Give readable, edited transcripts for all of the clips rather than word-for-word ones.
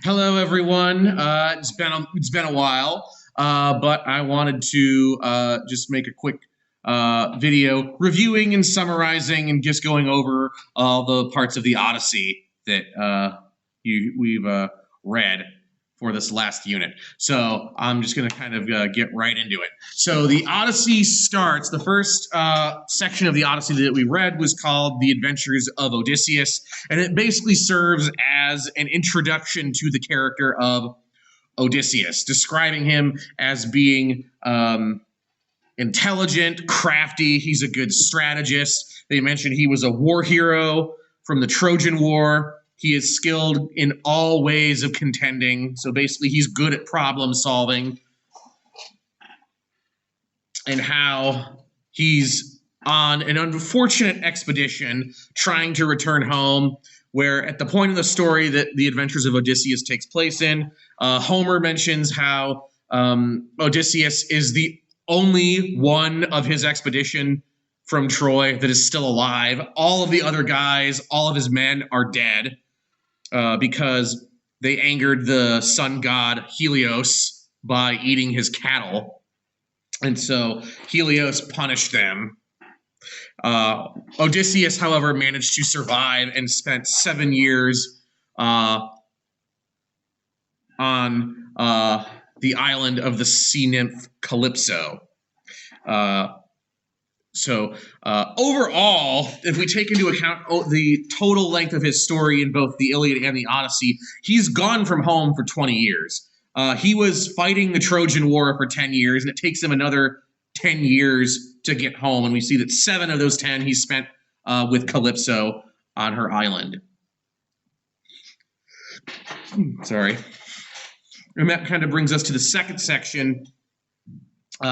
Hello, everyone. It's been a while, but I wanted to just make a quick video reviewing and summarizing and just going over all the parts of the Odyssey that we've read for this last unit. So I'm just going to kind of get right into it. So the Odyssey starts, the first section of the Odyssey that we read was called The Adventures of Odysseus, and it basically serves as an introduction to the character of Odysseus, describing him as being intelligent, crafty, he's a good strategist. They mentioned he was a war hero from the Trojan War. He is skilled in all ways of contending. So basically, he's good at problem solving. And how he's on an unfortunate expedition trying to return home, where at the point of the story that the Adventures of Odysseus takes place in, Homer mentions how Odysseus is the only one of his expedition from Troy that is still alive. All of the other guys, all of his men are dead. Because they angered the sun god Helios by eating his cattle. And so Helios punished them. Odysseus, however, managed to survive and spent 7 years on the island of the sea nymph Calypso. So overall, if we take into account the total length of his story in both the Iliad and the Odyssey, he's gone from home for 20 years. He was fighting the Trojan War for 10 years, and it takes him another 10 years to get home. And we see that 7 of those 10 he spent with Calypso on her island. Sorry. And that kind of brings us to the second section,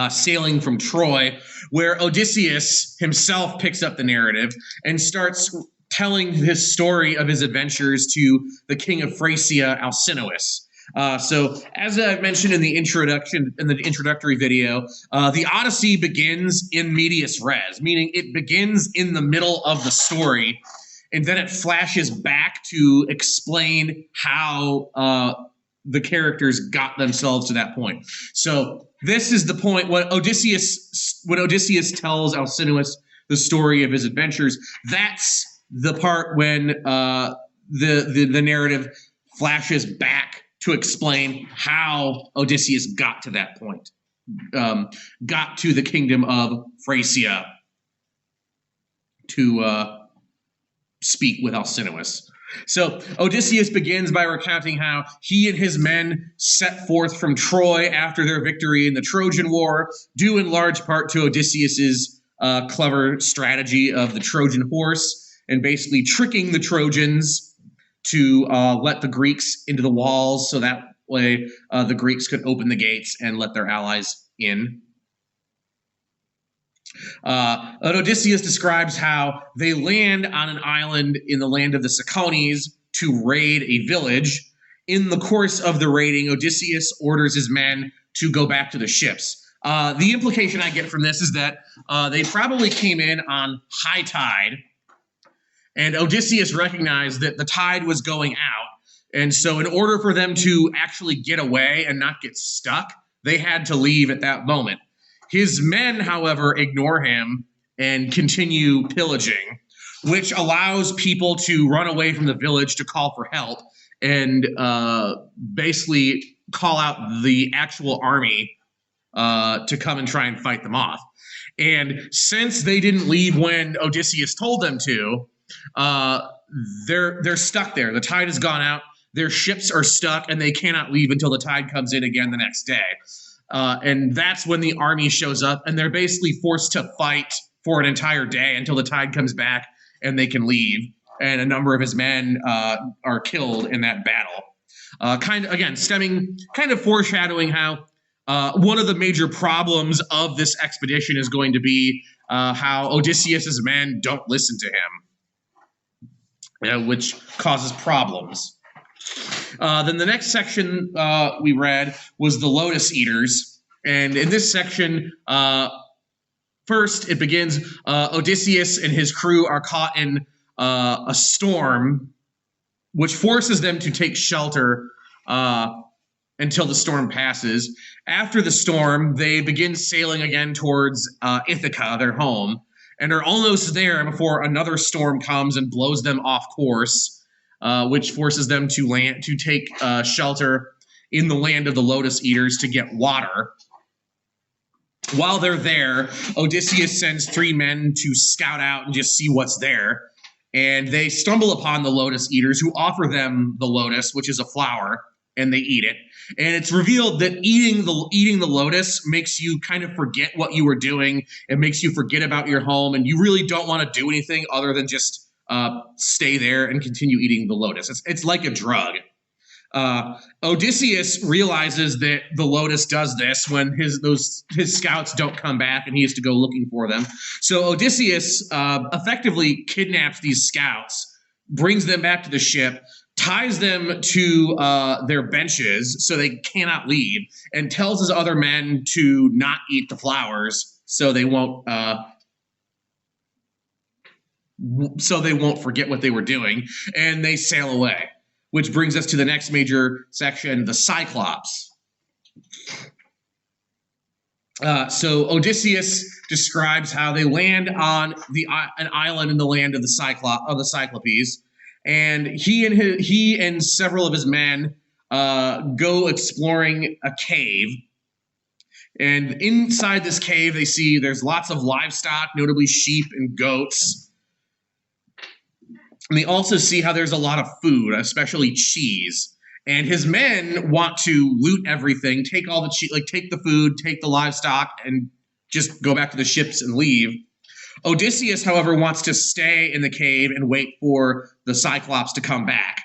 sailing from Troy, where Odysseus himself picks up the narrative and starts telling his story of his adventures to the king of Thracia, Alcinous. So, as I mentioned in the introductory video, the Odyssey begins in medias res, meaning it begins in the middle of the story, and then it flashes back to explain how the characters got themselves to that point. So this is the point when Odysseus tells Alcinous the story of his adventures. That's the part when the narrative flashes back to explain how Odysseus got to that point, got to the kingdom of Thracia to speak with Alcinous. So Odysseus begins by recounting how he and his men set forth from Troy after their victory in the Trojan War, due in large part to Odysseus's clever strategy of the Trojan horse and basically tricking the Trojans to let the Greeks into the walls, so that way the Greeks could open the gates and let their allies in. Odysseus describes how they land on an island in the land of the Cicones to raid a village. In the course of the raiding, Odysseus orders his men to go back to the ships. The implication I get from this is that they probably came in on high tide, and Odysseus recognized that the tide was going out. And so in order for them to actually get away and not get stuck, they had to leave at that moment. His men, however, ignore him and continue pillaging, which allows people to run away from the village to call for help and basically call out the actual army to come and try and fight them off. And since they didn't leave when Odysseus told them to, they're stuck there. The tide has gone out. Their ships are stuck, and they cannot leave until the tide comes in again the next day. And that's when the army shows up, and they're basically forced to fight for an entire day until the tide comes back and they can leave. And a number of his men are killed in that battle. Kind of foreshadowing how one of the major problems of this expedition is going to be how Odysseus's men don't listen to him, which causes problems. Then the next section we read was the Lotus Eaters. And in this section, first it begins, Odysseus and his crew are caught in a storm, which forces them to take shelter until the storm passes. After the storm, they begin sailing again towards Ithaca, their home, and are almost there before another storm comes and blows them off course, which forces them to take shelter in the land of the Lotus Eaters to get water. While they're there, Odysseus sends 3 men to scout out and just see what's there. And they stumble upon the Lotus Eaters, who offer them the lotus, which is a flower, and they eat it. And it's revealed that eating the lotus makes you kind of forget what you were doing. It makes you forget about your home, and you really don't want to do anything other than just stay there and continue eating the lotus. It's like a drug. Odysseus realizes that the lotus does this when his scouts don't come back and he has to go looking for them. So Odysseus effectively kidnaps these scouts, brings them back to the ship, ties them to their benches so they cannot leave, and tells his other men to not eat the flowers so they won't forget what they were doing, and they sail away. Which brings us to the next major section, the Cyclops. So Odysseus describes how they land on an island in the land of the Cyclopes, and he and several of his men go exploring a cave. And inside this cave, they see there's lots of livestock, notably sheep and goats. And they also see how there's a lot of food, especially cheese. And his men want to loot everything, take all the cheese, take the food, take the livestock, and just go back to the ships and leave. Odysseus, however, wants to stay in the cave and wait for the Cyclops to come back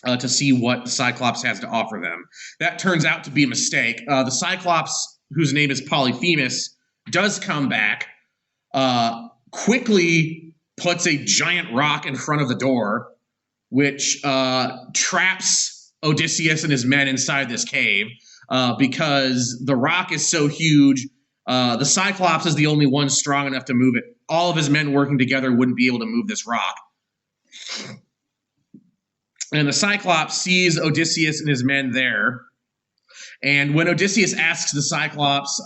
to see what the Cyclops has to offer them. That turns out to be a mistake. The Cyclops, whose name is Polyphemus, does come back, quickly puts a giant rock in front of the door, which traps Odysseus and his men inside this cave because the rock is so huge. The Cyclops is the only one strong enough to move it. All of his men working together wouldn't be able to move this rock. And the Cyclops sees Odysseus and his men there. And when Odysseus asks the Cyclops,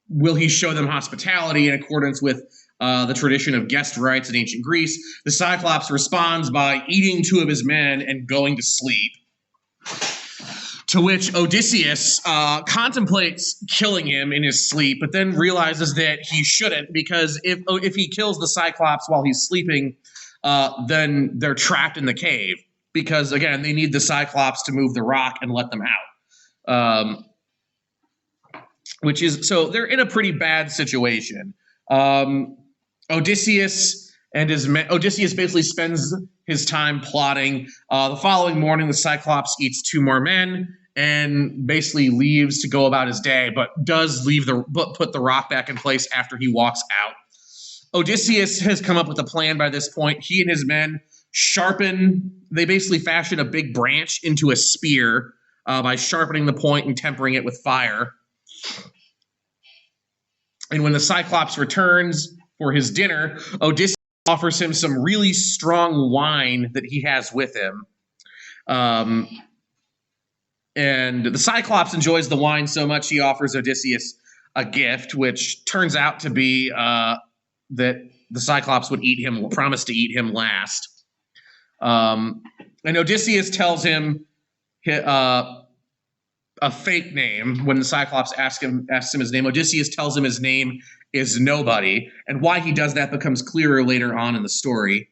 will he show them hospitality in accordance with the tradition of guest rights in ancient Greece, the Cyclops responds by eating 2 of his men and going to sleep. To which Odysseus contemplates killing him in his sleep, but then realizes that he shouldn't, because if he kills the Cyclops while he's sleeping, then they're trapped in the cave. Because, again, they need the Cyclops to move the rock and let them out. So they're in a pretty bad situation. Odysseus basically spends his time plotting. The following morning, the Cyclops eats 2 more men and basically leaves to go about his day, but does put the rock back in place after he walks out. Odysseus has come up with a plan by this point. He and his men they basically fashion a big branch into a spear by sharpening the point and tempering it with fire. And when the Cyclops returns for his dinner, Odysseus offers him some really strong wine that he has with him. And the Cyclops enjoys the wine so much he offers Odysseus a gift, which turns out to be that the Cyclops would promise to eat him last. And Odysseus tells him a fake name. When the Cyclops asks him his name, Odysseus tells him his name is Nobody, and why he does that becomes clearer later on in the story.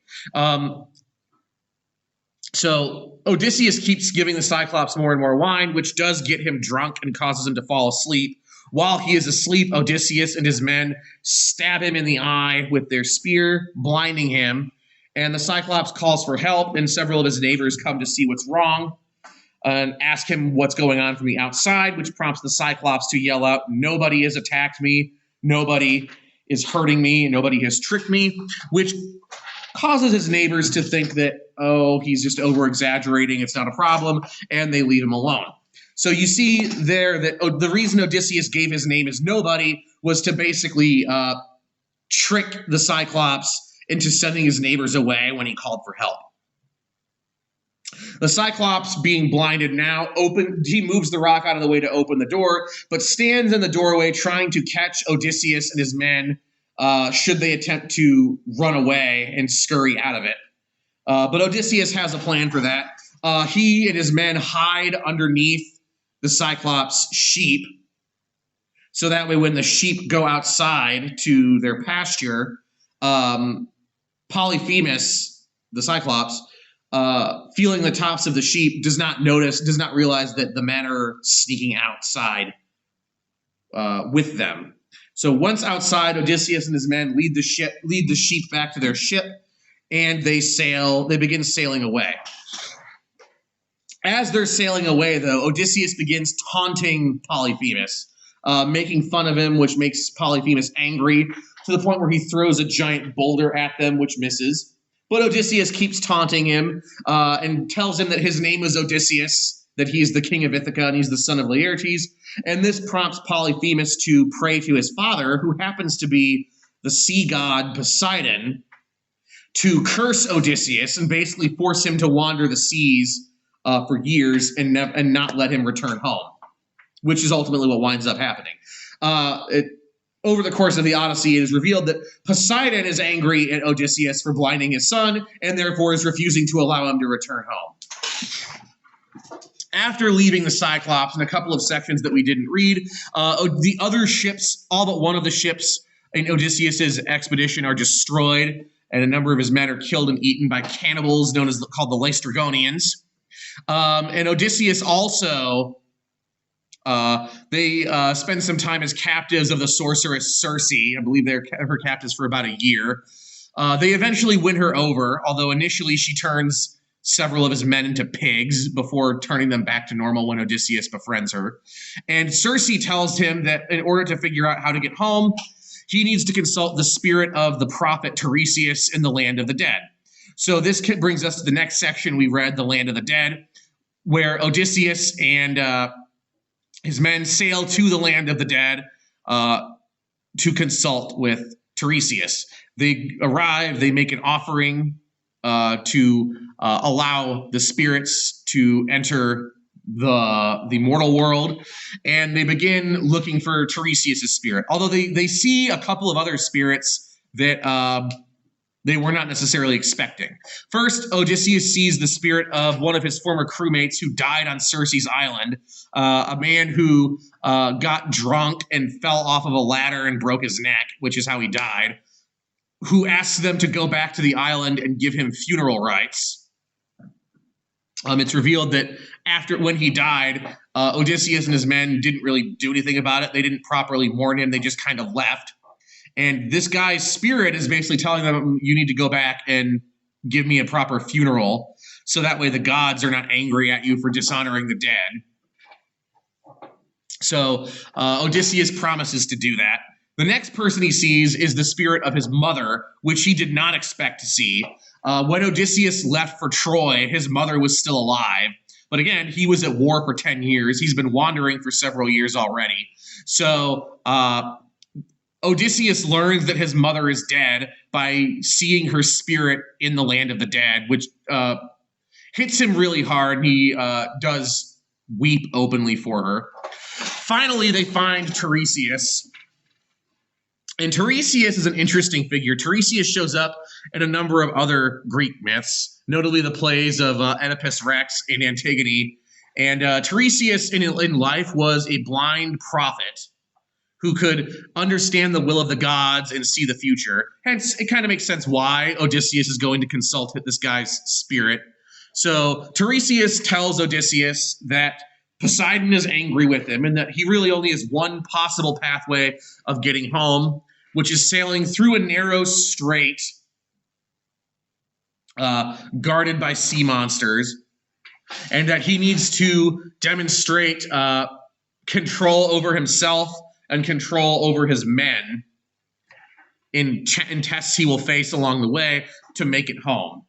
So Odysseus keeps giving the Cyclops more and more wine, which does get him drunk and causes him to fall asleep. While he is asleep, Odysseus and his men stab him in the eye with their spear, blinding him, and the Cyclops calls for help, and several of his neighbors come to see what's wrong and ask him what's going on from the outside, which prompts the Cyclops to yell out, "Nobody has attacked me, nobody is hurting me, nobody has tricked me," which causes his neighbors to think that, he's just over-exaggerating, it's not a problem, and they leave him alone. So you see there that the reason Odysseus gave his name as Nobody was to basically trick the Cyclops into sending his neighbors away when he called for help. The Cyclops, being blinded now, he moves the rock out of the way to open the door, but stands in the doorway trying to catch Odysseus and his men should they attempt to run away and scurry out of it. But Odysseus has a plan for that. He and his men hide underneath the Cyclops' sheep, so that way when the sheep go outside to their pasture, Polyphemus, the Cyclops, feeling the tops of the sheep, does not realize that the men are sneaking outside with them. So once outside, Odysseus and his men lead the sheep back to their ship, and they begin sailing away. As they're sailing away, though, Odysseus begins taunting Polyphemus, making fun of him, which makes Polyphemus angry to the point where he throws a giant boulder at them, which misses. But Odysseus keeps taunting him and tells him that his name is Odysseus, that he's the king of Ithaca and he's the son of Laertes. And this prompts Polyphemus to pray to his father, who happens to be the sea god Poseidon, to curse Odysseus and basically force him to wander the seas for years and not let him return home, which is ultimately what winds up happening. Over the course of the Odyssey, it is revealed that Poseidon is angry at Odysseus for blinding his son and therefore is refusing to allow him to return home. After leaving the Cyclops in a couple of sections that we didn't read, the other ships, all but one of the ships in Odysseus's expedition, are destroyed, and a number of his men are killed and eaten by cannibals called the Laestrygonians. And Odysseus also, they spend some time as captives of the sorceress Circe. I believe they're her captives for about a year. They eventually win her over, although initially she turns several of his men into pigs before turning them back to normal when Odysseus befriends her. And Circe tells him that in order to figure out how to get home, he needs to consult the spirit of the prophet Tiresias in the land of the dead. So this brings us to the next section we read, the land of the dead, where Odysseus and his men sail to the land of the dead to consult with Tiresias. They arrive, they make an offering to allow the spirits to enter the mortal world, and they begin looking for Tiresias' spirit. Although they see a couple of other spirits that they were not necessarily expecting. First, Odysseus sees the spirit of one of his former crewmates who died on Circe's island, a man who got drunk and fell off of a ladder and broke his neck, which is how he died, who asks them to go back to the island and give him funeral rites. It's revealed that when he died, Odysseus and his men didn't really do anything about it. They didn't properly mourn him. They just kind of left. And this guy's spirit is basically telling them, you need to go back and give me a proper funeral, so that way the gods are not angry at you for dishonoring the dead. So Odysseus promises to do that. The next person he sees is the spirit of his mother, which he did not expect to see. When Odysseus left for Troy, his mother was still alive. But again, he was at war for 10 years. He's been wandering for several years already. So Odysseus learns that his mother is dead by seeing her spirit in the land of the dead, which hits him really hard. He does weep openly for her. Finally, they find Tiresias. And Tiresias is an interesting figure. Tiresias shows up in a number of other Greek myths, notably the plays of Oedipus Rex and Antigone. And Tiresias in life was a blind prophet who could understand the will of the gods and see the future. Hence, it kind of makes sense why Odysseus is going to consult this guy's spirit. So Tiresias tells Odysseus that Poseidon is angry with him and that he really only has one possible pathway of getting home, which is sailing through a narrow strait guarded by sea monsters, and that he needs to demonstrate control over himself and control over his men in tests he will face along the way to make it home.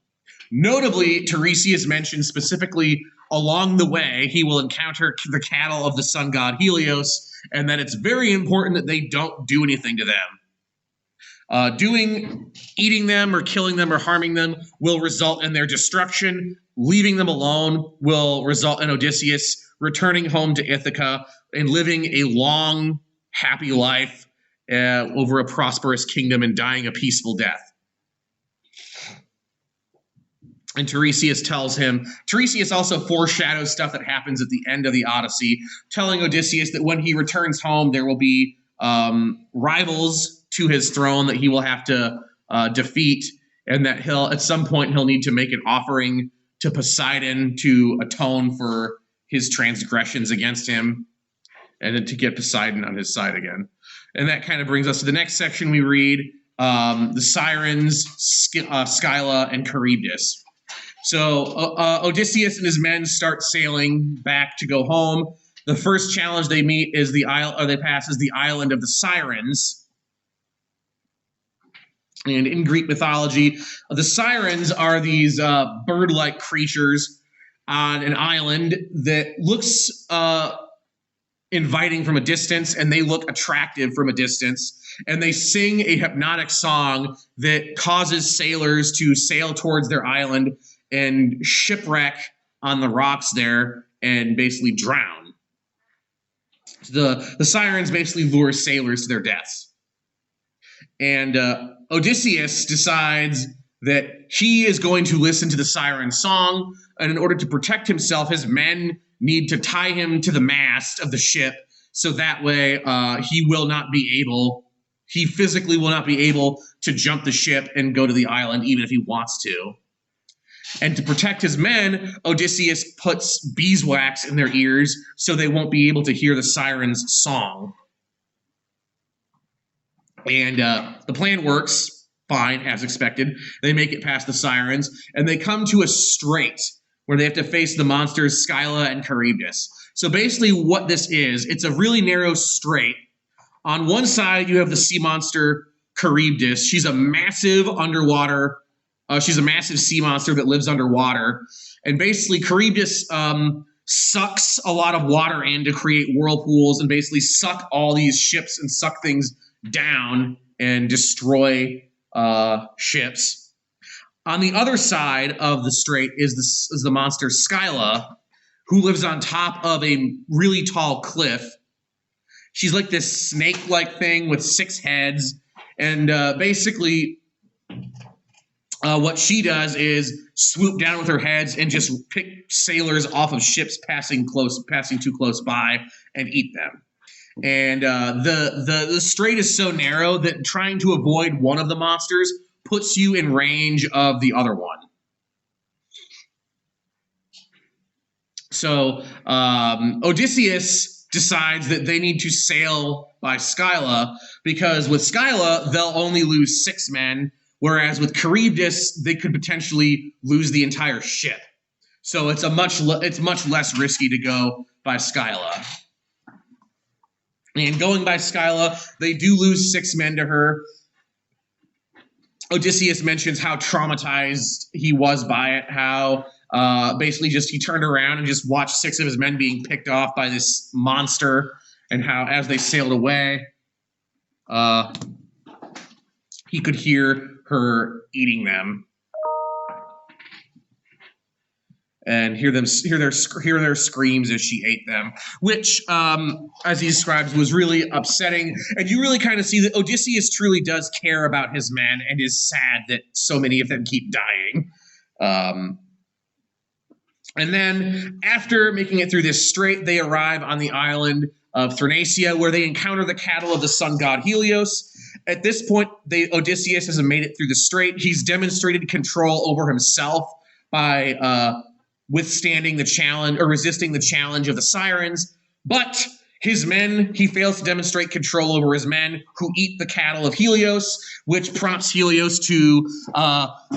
Notably, Tiresias mentions specifically along the way he will encounter the cattle of the sun god Helios, and that it's very important that they don't do anything to them. Eating them or killing them or harming them will result in their destruction, leaving them alone will result in Odysseus returning home to Ithaca and living a long, happy life over a prosperous kingdom and dying a peaceful death. And Tiresias tells him, Tiresias also foreshadows stuff that happens at the end of the Odyssey, telling Odysseus that when he returns home, there will be rivals to his throne that he will have to defeat, and that at some point he'll need to make an offering to Poseidon to atone for his transgressions against him, and then to get Poseidon on his side again. And that kind of brings us to the next section we read, the Sirens, Scylla, and Charybdis. So Odysseus and his men start sailing back to go home. The first challenge they meet is the island of the Sirens. And in Greek mythology, the Sirens are these bird-like creatures on an island that looks inviting from a distance, and they look attractive from a distance. And they sing a hypnotic song that causes sailors to sail towards their island and shipwreck on the rocks there and basically drown. The Sirens basically lure sailors to their deaths. And Odysseus decides that he is going to listen to the siren song, and in order to protect himself, his men need to tie him to the mast of the ship, so that way he physically will not be able to jump the ship and go to the island even if he wants to. And to protect his men, Odysseus puts beeswax in their ears so they won't be able to hear the siren's song. And the plan works fine, as expected. They make it past the Sirens, and they come to a strait where they have to face the monsters Scylla and Charybdis. So basically what this is, it's a really narrow strait. On one side, you have the sea monster Charybdis. She's a massive sea monster that lives underwater. And basically, Charybdis sucks a lot of water in to create whirlpools and basically suck all these ships and suck things down and destroy ships. On the other side of the strait is the monster Scylla, who lives on top of a really tall cliff. She's like this snake-like thing with 6 heads, and basically what she does is swoop down with her heads and just pick sailors off of ships passing too close by and eat them. And the strait is so narrow that trying to avoid one of the monsters puts you in range of the other one. So Odysseus decides that they need to sail by Scylla, because with Scylla, they'll only lose 6 men, whereas with Charybdis, they could potentially lose the entire ship. So it's much less risky to go by Scylla. And going by Scylla, they do lose 6 men to her. Odysseus mentions how traumatized he was by it, how basically just he turned around and just watched 6 of his men being picked off by this monster, and how as they sailed away, he could hear her eating them and hear their screams as she ate them, which, as he describes, was really upsetting. And you really kind of see that Odysseus truly does care about his men and is sad that so many of them keep dying. And then, after making it through this strait, they arrive on the island of Thrinacia, where they encounter the cattle of the sun god Helios. At this point, Odysseus hasn't made it through the strait. He's demonstrated control over himself by withstanding the challenge, or resisting the challenge of the Sirens. But his men, he fails to demonstrate control over his men, who eat the cattle of Helios, which prompts Helios to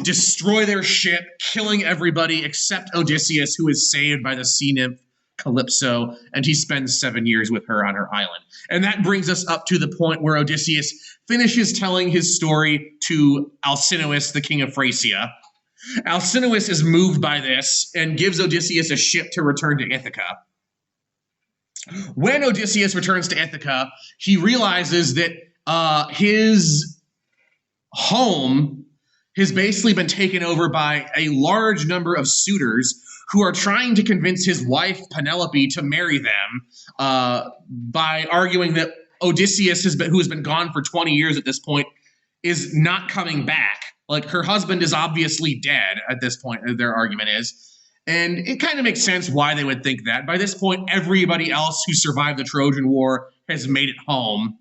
destroy their ship, killing everybody except Odysseus, who is saved by the sea nymph Calypso, and he spends 7 years with her on her island. And that brings us up to the point where Odysseus finishes telling his story to Alcinous, the king of Thracia. Alcinous is moved by this and gives Odysseus a ship to return to Ithaca. When Odysseus returns to Ithaca, he realizes that his home has basically been taken over by a large number of suitors who are trying to convince his wife, Penelope, to marry them by arguing that Odysseus, who has been gone for 20 years at this point, is not coming back. Like, her husband is obviously dead at this point, their argument is. And it kind of makes sense why they would think that. By this point, everybody else who survived the Trojan War has made it home.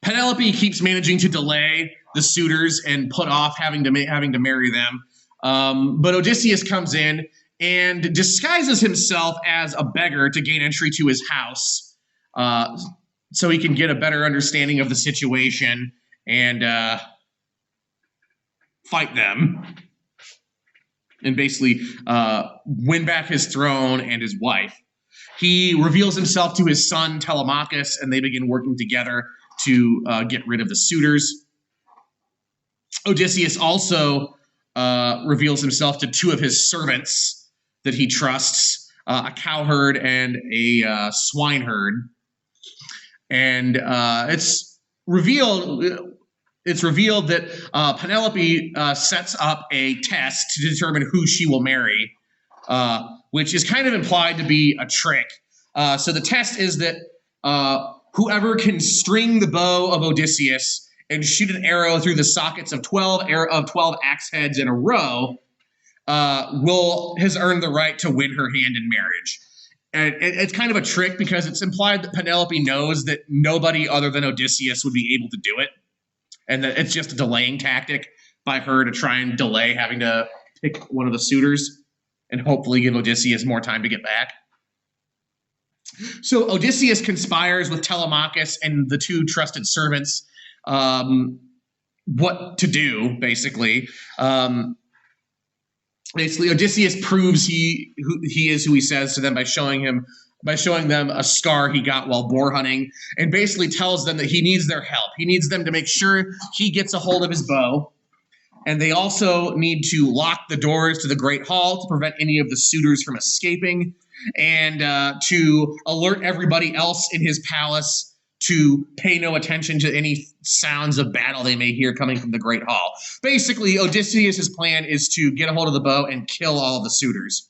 Penelope keeps managing to delay the suitors and put off having to marry them. But Odysseus comes in and disguises himself as a beggar to gain entry to his house, so he can get a better understanding of the situation and fight them and basically win back his throne and his wife. He reveals himself to his son Telemachus, and they begin working together to get rid of the suitors. Odysseus also reveals himself to two of his servants that he trusts, a cowherd and a swineherd. And it's revealed that Penelope sets up a test to determine who she will marry, which is kind of implied to be a trick. So the test is that whoever can string the bow of Odysseus and shoot an arrow through the sockets of 12 axe heads in a row has earned the right to win her hand in marriage. And it's kind of a trick because it's implied that Penelope knows that nobody other than Odysseus would be able to do it, and that it's just a delaying tactic by her to try and delay having to pick one of the suitors and hopefully give Odysseus more time to get back. So Odysseus conspires with Telemachus and the two trusted servants what to do, basically. Basically, Odysseus proves he is who he says to them by showing them a scar he got while boar hunting, and basically tells them that he needs their help. He needs them to make sure he gets a hold of his bow, and they also need to lock the doors to the Great Hall to prevent any of the suitors from escaping, and to alert everybody else in his palace to pay no attention to any sounds of battle they may hear coming from the Great Hall. Basically, Odysseus' plan is to get a hold of the bow and kill all of the suitors.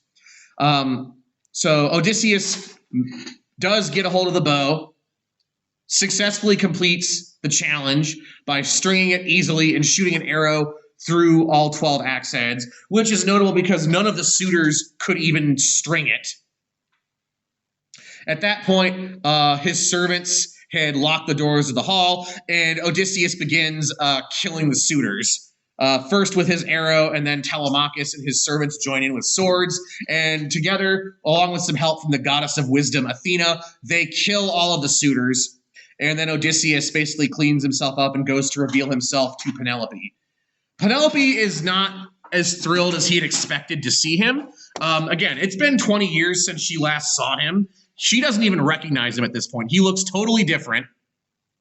So Odysseus does get a hold of the bow, successfully completes the challenge by stringing it easily and shooting an arrow through all 12 axe heads, which is notable because none of the suitors could even string it. At that point, his servants had locked the doors of the hall, and Odysseus begins killing the suitors. First with his arrow, and then Telemachus and his servants join in with swords, and together, along with some help from the goddess of wisdom, Athena, they kill all of the suitors, and then Odysseus basically cleans himself up and goes to reveal himself to Penelope. Penelope is not as thrilled as he had expected to see him. Again, it's been 20 years since she last saw him. She doesn't even recognize him at this point. He looks totally different.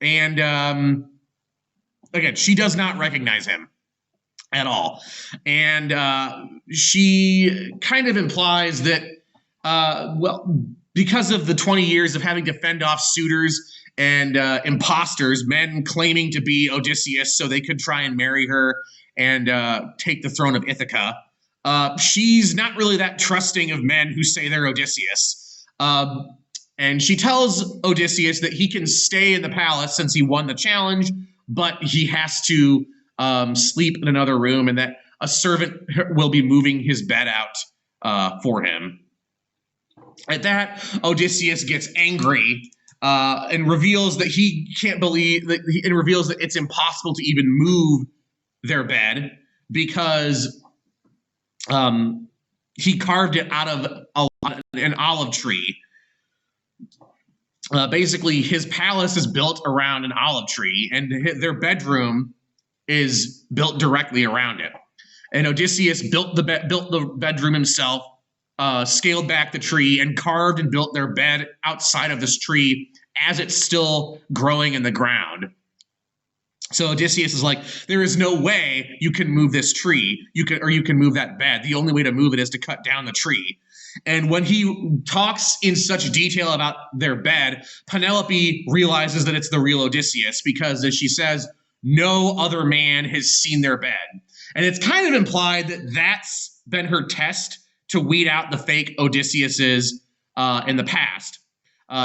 And again, she does not recognize him at all. And she kind of implies that, because of the 20 years of having to fend off suitors and imposters, men claiming to be Odysseus so they could try and marry her and take the throne of Ithaca, she's not really that trusting of men who say they're Odysseus. And she tells Odysseus that he can stay in the palace since he won the challenge, but he has to sleep in another room, and that a servant will be moving his bed out for him. At that, Odysseus gets angry and reveals that he can't believe that, and reveals that it's impossible to even move their bed because he carved it out of an olive tree. Basically, his palace is built around an olive tree, and their bedroom is built directly around it. And Odysseus built the bedroom himself, scaled back the tree, and carved and built their bed outside of this tree as it's still growing in the ground. So Odysseus is like, there is no way you can move this tree. You can move that bed. The only way to move it is to cut down the tree. And when he talks in such detail about their bed, Penelope realizes that it's the real Odysseus because, as she says, no other man has seen their bed. And it's kind of implied that that's been her test to weed out the fake Odysseus's in the past.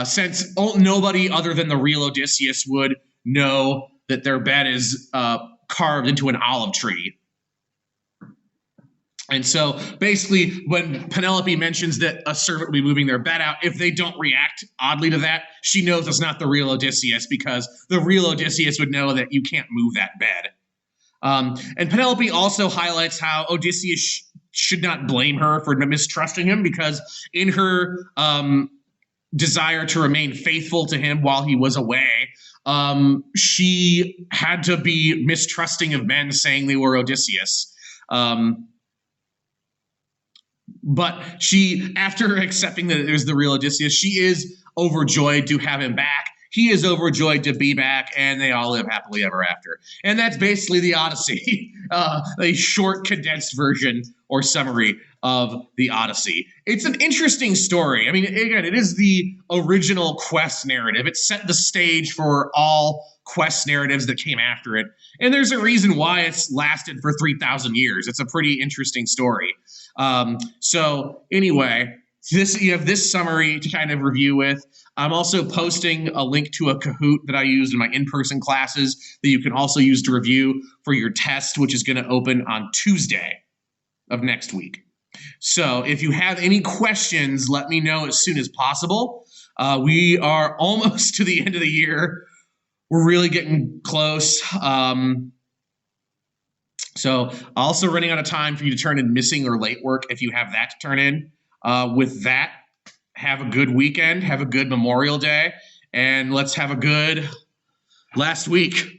Since nobody other than the real Odysseus would know that their bed is carved into an olive tree. And so basically, when Penelope mentions that a servant will be moving their bed out, if they don't react oddly to that, she knows it's not the real Odysseus, because the real Odysseus would know that you can't move that bed. And Penelope also highlights how Odysseus should not blame her for mistrusting him, because in her desire to remain faithful to him while he was away, she had to be mistrusting of men saying they were Odysseus. But she, after accepting that it was the real Odysseus, she is overjoyed to have him back. He is overjoyed to be back, and they all live happily ever after. And that's basically the Odyssey, a short, condensed version or summary of the Odyssey. It's an interesting story. I mean, again, it is the original quest narrative. It set the stage for all quest narratives that came after it. And there's a reason why it's lasted for 3,000 years. It's a pretty interesting story. So anyway, you have this summary to kind of review with. I'm also posting a link to a Kahoot that I used in my in-person classes that you can also use to review for your test, which is going to open on Tuesday of next week. So if you have any questions, let me know as soon as possible. We are almost to the end of the year. We're really getting close. So also running out of time for you to turn in missing or late work if you have that to turn in. With that, have a good weekend, have a good Memorial Day, and let's have a good last week.